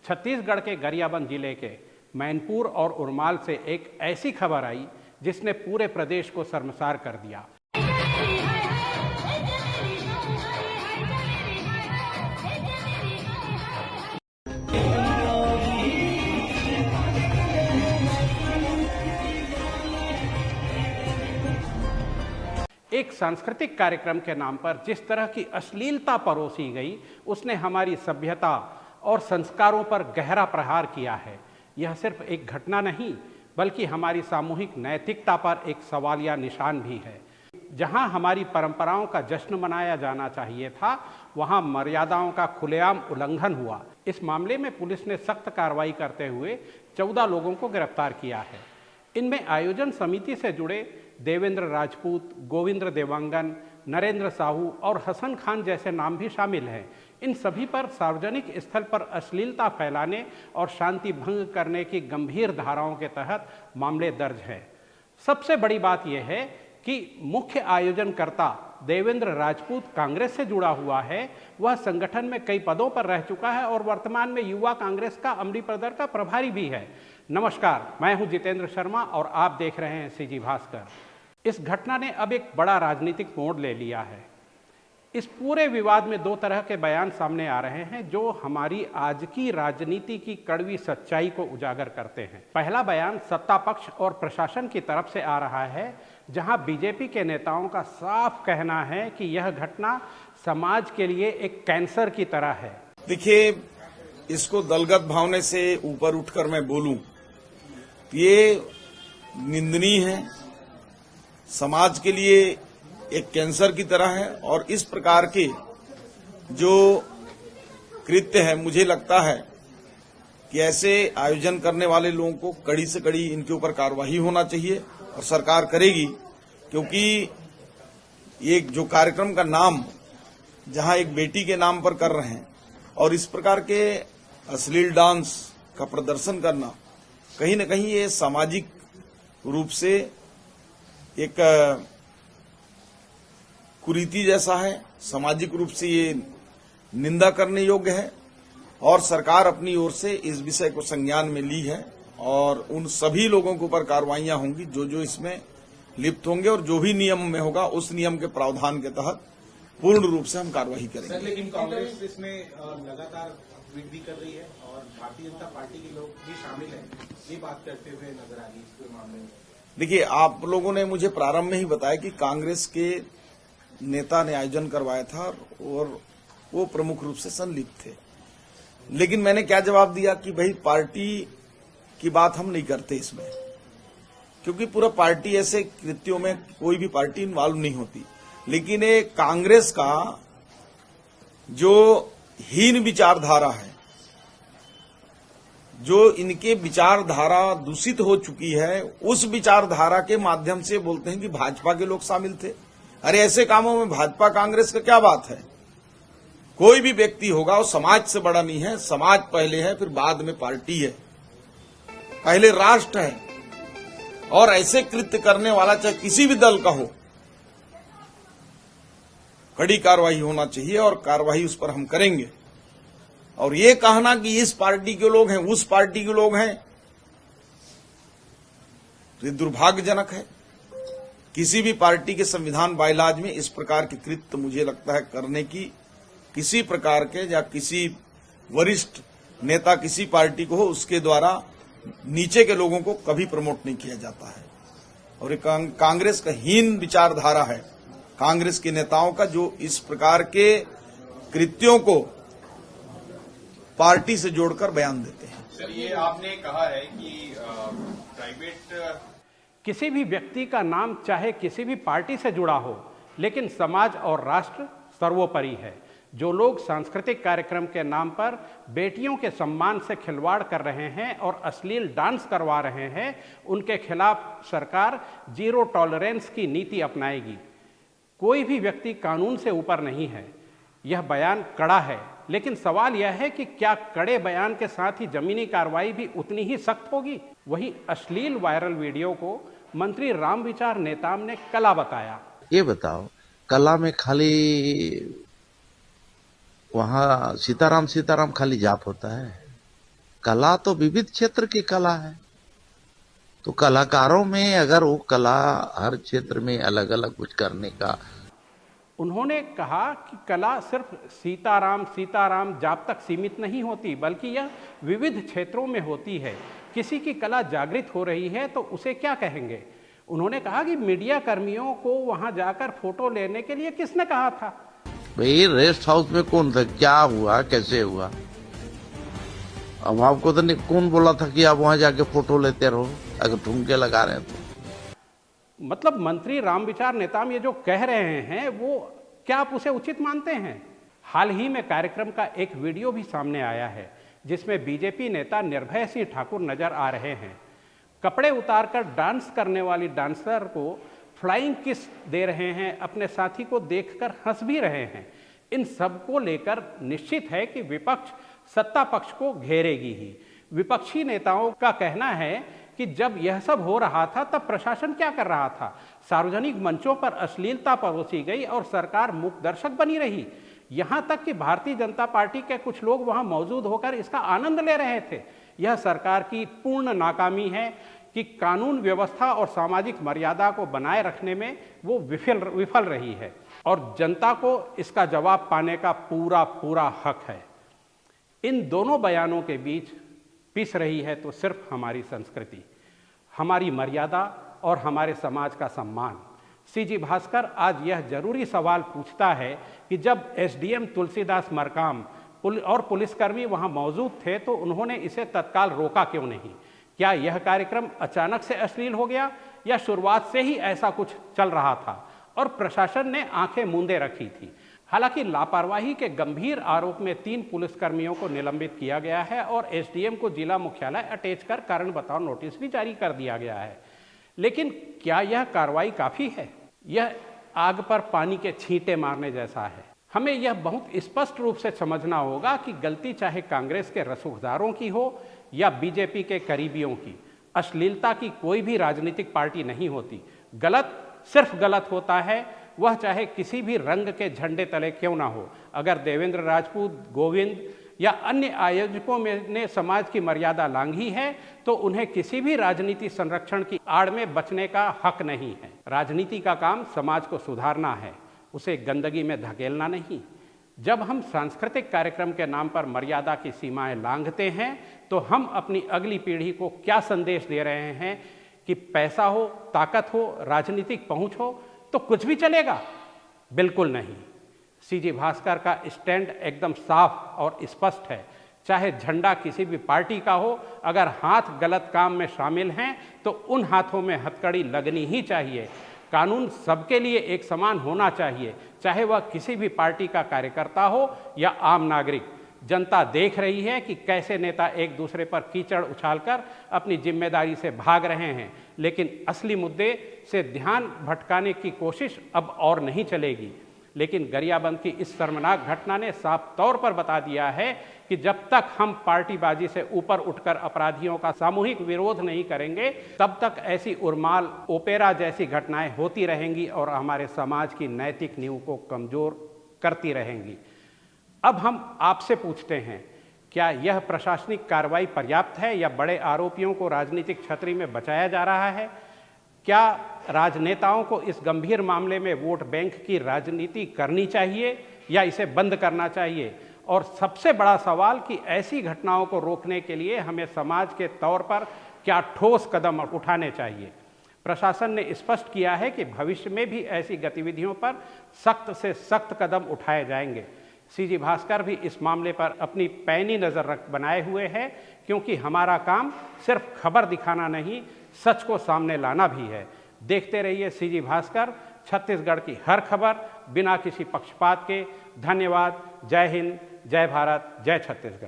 छत्तीसगढ़ के गरियाबंद जिले के मैनपुर और उरमाल से एक ऐसी खबर आई जिसने पूरे प्रदेश को शर्मसार कर दिया। एक सांस्कृतिक कार्यक्रम के नाम पर जिस तरह की अश्लीलता परोसी गई, उसने हमारी सभ्यता और संस्कारों पर गहरा प्रहार किया है। यह सिर्फ एक घटना नहीं, बल्कि हमारी सामूहिक नैतिकता पर एक सवालिया निशान भी है। जहां हमारी परंपराओं का जश्न मनाया जाना चाहिए था, वहां मर्यादाओं का खुलेआम उल्लंघन हुआ। इस मामले में पुलिस ने सख्त कार्रवाई करते हुए 14 लोगों को गिरफ्तार किया है। इनमें आयोजन समिति से जुड़े देवेंद्र राजपूत, गोविंद्र देवांगन, नरेंद्र साहू और हसन खान जैसे नाम भी शामिल हैं। इन सभी पर सार्वजनिक स्थल पर अश्लीलता फैलाने और शांति भंग करने की गंभीर धाराओं के तहत मामले दर्ज हैं। सबसे बड़ी बात यह है कि मुख्य आयोजनकर्ता देवेंद्र राजपूत कांग्रेस से जुड़ा हुआ है। वह संगठन में कई पदों पर रह चुका है और वर्तमान में युवा कांग्रेस का अमली प्रदर का प्रभारी भी है। नमस्कार, मैं हूं जितेंद्र शर्मा और आप देख रहे हैं सीजी भास्कर। इस घटना ने अब एक बड़ा राजनीतिक मोड़ ले लिया है। इस पूरे विवाद में दो तरह के बयान सामने आ रहे हैं जो हमारी आज की राजनीति की कड़वी सच्चाई को उजागर करते हैं। पहला बयान सत्ता पक्ष और प्रशासन की तरफ से आ रहा है, जहां बीजेपी के नेताओं का साफ कहना है कि यह घटना समाज के लिए एक कैंसर की तरह है। देखिए, इसको दलगत भावने से ऊपर उठकर मैं बोलूं, ये निंदनीय है, समाज के लिए एक कैंसर की तरह है। और इस प्रकार के जो कृत्य है, मुझे लगता है कि ऐसे आयोजन करने वाले लोगों को कड़ी से कड़ी इनके ऊपर कार्रवाई होना चाहिए और सरकार करेगी, क्योंकि ये जो कार्यक्रम का नाम जहां एक बेटी के नाम पर कर रहे हैं और इस प्रकार के अश्लील डांस का प्रदर्शन करना, कहीं न कहीं ये सामाजिक रूप से एक कुरीति जैसा है, सामाजिक रूप से ये निंदा करने योग्य है। और सरकार अपनी ओर से इस विषय को संज्ञान में ली है और उन सभी लोगों के ऊपर कार्रवाइयां होंगी जो इसमें लिप्त होंगे, और जो भी नियम में होगा उस नियम के प्रावधान के तहत पूर्ण रूप से हम कार्रवाई करेंगे। सर, लेकिन कांग्रेस इसमें लगातार ट्वीट भी कर रही है और भारतीय जनता पार्टी के लोग भी शामिल हैं, ये बात करते हुए नजर आ रही है इस पूरे मामले में। देखिए, आप लोगों ने मुझे प्रारंभ में ही बताया कि कांग्रेस के नेता ने आयोजन करवाया था और वो प्रमुख रूप से संलिप्त थे, लेकिन मैंने क्या जवाब दिया कि भाई पार्टी की बात हम नहीं करते इसमें, क्योंकि पूरा पार्टी ऐसे कृत्यों में कोई भी पार्टी इन्वॉल्व नहीं होती। लेकिन ये कांग्रेस का जो हीन विचारधारा है, जो इनके विचारधारा दूषित हो चुकी है, उस विचारधारा के माध्यम से बोलते हैं कि भाजपा के लोग शामिल थे। अरे ऐसे कामों में भाजपा कांग्रेस का क्या बात है? कोई भी व्यक्ति होगा वो समाज से बड़ा नहीं है। समाज पहले है, फिर बाद में पार्टी है, पहले राष्ट्र है। और ऐसे कृत्य करने वाला चाहे किसी भी दल का हो, कड़ी कार्रवाई होना चाहिए और कार्रवाई उस पर हम करेंगे। और ये कहना कि इस पार्टी के लोग हैं, उस पार्टी के लोग हैं, ये दुर्भाग्यजनक है। किसी भी पार्टी के संविधान बायलाज में इस प्रकार के कृत्य मुझे लगता है करने की किसी प्रकार के या किसी वरिष्ठ नेता किसी पार्टी को हो, उसके द्वारा नीचे के लोगों को कभी प्रमोट नहीं किया जाता है। और ये कांग्रेस का हीन विचारधारा है, कांग्रेस के नेताओं का, जो इस प्रकार के कृत्यों को पार्टी से जोड़कर बयान देते हैं। सर, ये आपने कहा है कि प्राइवेट किसी भी व्यक्ति का नाम चाहे किसी भी पार्टी से जुड़ा हो, लेकिन समाज और राष्ट्र सर्वोपरि है। जो लोग सांस्कृतिक कार्यक्रम के नाम पर बेटियों के सम्मान से खिलवाड़ कर रहे हैं और अश्लील डांस करवा रहे हैं, उनके खिलाफ सरकार जीरो टॉलरेंस की नीति अपनाएगी। कोई भी व्यक्ति कानून से ऊपर नहीं है। यह बयान कड़ा है, लेकिन सवाल यह है कि क्या कड़े बयान के साथ ही जमीनी कार्रवाई भी उतनी ही सख्त होगी? वहीं अश्लील वायरल वीडियो को मंत्री रामविचार नेताम ने कला बताया। ये बताओ, कला में खाली वहाँ सीताराम सीताराम खाली जाप होता है? कला तो विविध क्षेत्र की कला है, तो कलाकारों में अगर वो कला हर क्षेत्र में अलग अलग कुछ करने का। उन्होंने कहा कि कला सिर्फ सीताराम सीताराम जाप तक सीमित नहीं होती, बल्कि यह विविध क्षेत्रों में होती है। किसी की कला जागृत हो रही है तो उसे क्या कहेंगे। उन्होंने कहा कि मीडिया कर्मियों को वहां जाकर फोटो लेने के लिए किसने कहा था। भाई रेस्ट हाउस में कौन था, क्या हुआ, कैसे हुआ? अब आपको तो कौन बोला था कि आप वहां जाके फोटो लेते रहो अगर ठुमके लगा रहे हैं तो? मतलब मंत्री रामविचार नेताम ये जो कह रहे हैं वो क्या आप उसे उचित मानते हैं। हाल ही में कार्यक्रम का एक वीडियो भी सामने आया है जिसमें बीजेपी नेता निर्भय सिंह ठाकुर नजर आ रहे हैं। कपड़े उतारकर डांस करने वाली डांसर को फ्लाइंग किस दे रहे हैं, अपने साथी को देखकर हंस भी रहे हैं। इन सब को लेकर निश्चित है कि विपक्ष सत्ता पक्ष को घेरेगी ही। विपक्षी नेताओं का कहना है कि जब यह सब हो रहा था तब प्रशासन क्या कर रहा था। सार्वजनिक मंचों पर अश्लीलता परोसी गई और सरकार मूक दर्शक बनी रही। यहां तक कि भारतीय जनता पार्टी के कुछ लोग वहां मौजूद होकर इसका आनंद ले रहे थे। यह सरकार की पूर्ण नाकामी है कि कानून व्यवस्था और सामाजिक मर्यादा को बनाए रखने में वो विफल रही है और जनता को इसका जवाब पाने का पूरा पूरा हक है। इन दोनों बयानों के बीच पिस रही है तो सिर्फ हमारी संस्कृति, हमारी मर्यादा और हमारे समाज का सम्मान। सीजी भास्कर आज यह जरूरी सवाल पूछता है कि जब एसडीएम तुलसीदास मरकाम और पुलिसकर्मी वहां मौजूद थे तो उन्होंने इसे तत्काल रोका क्यों नहीं। क्या यह कार्यक्रम अचानक से अश्लील हो गया या शुरुआत से ही ऐसा कुछ चल रहा था और प्रशासन ने आंखें मूंदे रखी थी। हालांकि लापरवाही के गंभीर आरोप में 3 पुलिसकर्मियों को निलंबित किया गया है और एसडीएम को जिला मुख्यालय अटैच कर कारण बताओ नोटिस भी जारी कर दिया गया है। लेकिन क्या यह कार्रवाई काफी है? यह आग पर पानी के छींटे मारने जैसा है। हमें यह बहुत स्पष्ट रूप से समझना होगा कि गलती चाहे कांग्रेस के रसूखदारों की हो या बीजेपी के करीबियों की, अश्लीलता की कोई भी राजनीतिक पार्टी नहीं होती। गलत सिर्फ गलत होता है, वह चाहे किसी भी रंग के झंडे तले क्यों ना हो। अगर देवेंद्र राजपूत, गोविंद या अन्य आयोजकों ने समाज की मर्यादा लांघी है तो उन्हें किसी भी राजनीति संरक्षण की आड़ में बचने का हक नहीं है। राजनीति का काम समाज को सुधारना है, उसे गंदगी में धकेलना नहीं। जब हम सांस्कृतिक कार्यक्रम के नाम पर मर्यादा की सीमाएं लांघते हैं तो हम अपनी अगली पीढ़ी को क्या संदेश दे रहे हैं कि पैसा हो, ताकत हो, राजनीतिक पहुंच हो तो कुछ भी चलेगा? बिल्कुल नहीं। सीजी भास्कर का स्टैंड एकदम साफ और स्पष्ट है। चाहे झंडा किसी भी पार्टी का हो, अगर हाथ गलत काम में शामिल हैं तो उन हाथों में हथकड़ी लगनी ही चाहिए। कानून सबके लिए एक समान होना चाहिए, चाहे वह किसी भी पार्टी का कार्यकर्ता हो या आम नागरिक। जनता देख रही है कि कैसे नेता एक दूसरे पर कीचड़ उछालकर अपनी जिम्मेदारी से भाग रहे हैं, लेकिन असली मुद्दे से ध्यान भटकाने की कोशिश अब और नहीं चलेगी। लेकिन गरियाबंद की इस शर्मनाक घटना ने साफ तौर पर बता दिया है कि जब तक हम पार्टीबाजी से ऊपर उठकर अपराधियों का सामूहिक विरोध नहीं करेंगे तब तक ऐसी उर्माल ओपेरा जैसी घटनाएं होती रहेंगी और हमारे समाज की नैतिक नींव को कमजोर करती रहेंगी। अब हम आपसे पूछते हैं, क्या यह प्रशासनिक कार्रवाई पर्याप्त है या बड़े आरोपियों को राजनीतिक छतरी में बचाया जा रहा है? क्या राजनेताओं को इस गंभीर मामले में वोट बैंक की राजनीति करनी चाहिए या इसे बंद करना चाहिए? और सबसे बड़ा सवाल कि ऐसी घटनाओं को रोकने के लिए हमें समाज के तौर पर क्या ठोस कदम उठाने चाहिए? प्रशासन ने स्पष्ट किया है कि भविष्य में भी ऐसी गतिविधियों पर सख्त से सख्त कदम उठाए जाएंगे। सीजी भास्कर भी इस मामले पर अपनी पैनी नजर बनाए हुए है, क्योंकि हमारा काम सिर्फ खबर दिखाना नहीं, सच को सामने लाना भी है। देखते रहिए सीजी भास्कर, छत्तीसगढ़ की हर खबर बिना किसी पक्षपात के। धन्यवाद। जय हिंद, जय भारत, जय छत्तीसगढ़।